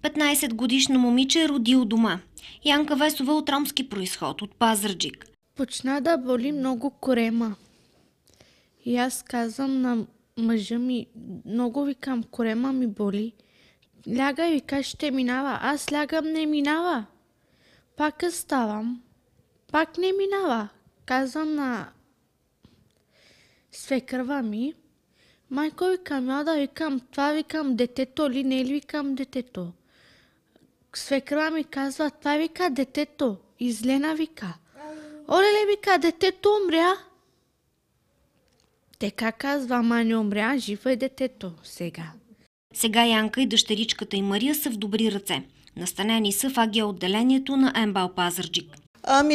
15-годишно момиче роди у дома. Янка Весова от ромски произход, от Пазарджик. Почна да боли много корема. И аз казвам на мъжа ми, много викам, корема ми боли. Лягай, вика, ще минава. Аз лягам, не минава. Пак ставам, пак не минава. Казвам на свекърва ми, майко, викам, я да викам, това викам детето ли, не ли викам детето. Свекърва ми казва, това вика детето. Излена вика. Оле, вика, детето умря. Така казва, ама не умря, живо е детето сега. Сега Янка и дъщеричката и Мария са в добри ръце. Настанени са в АГ отделението на МБАЛ Пазарджик.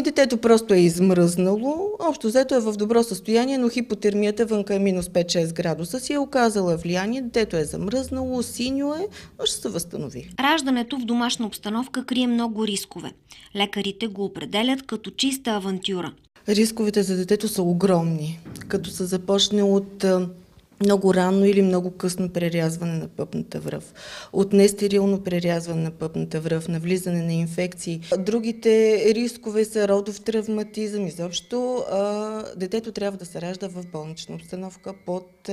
Детето просто е измръзнало. Общо взето е в добро състояние, но хипотермията вънка е минус 5-6 градуса си е оказала влияние. Детето е замръзнало, синьо е, но ще се възстанови. Раждането в домашна обстановка крие много рискове. Лекарите го определят като чиста авантюра. Рисковете за детето са огромни, като се започне от много ранно или много късно прерязване на пъпната връв, от нестерилно прерязване на пъпната връв, навлизане на инфекции. Другите рискове са родов травматизъм. Изобщо детето трябва да се ражда в болнична обстановка под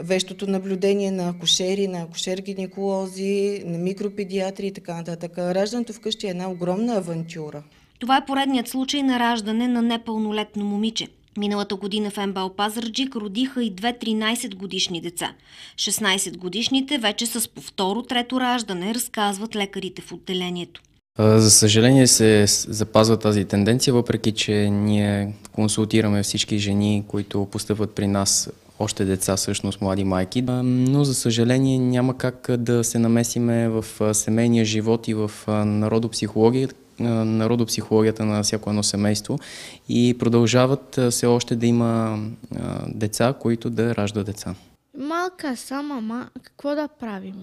вещото наблюдение на акушери, на акушер-гинеколози, на микропедиатри и така нататък. Раждането вкъщи е една огромна авантюра. Това е поредният случай на раждане на непълнолетно момиче. Миналата година в МБАЛ Пазарджик родиха и 2 13-годишни деца. 16-годишните вече с по второ-трето раждане, разказват лекарите в отделението. За съжаление се запазва тази тенденция, въпреки че ние консултираме всички жени, които постъпват при нас, още деца, всъщност млади майки, но за съжаление няма как да се намесиме в семейния живот и в народопсихологията на всяко едно семейство и продължават все още да има деца, които да раждат деца. Малка съм, мама, какво да правим?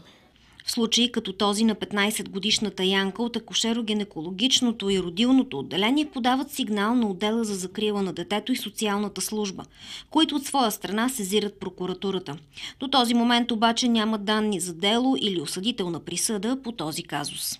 В случаи като този на 15-годишната Янка от акушеро-гинекологичното и родилното отделение подават сигнал на отдела за закрила на детето и социалната служба, които от своя страна сезират прокуратурата. До този момент обаче няма данни за дело или осъдителна присъда по този казус.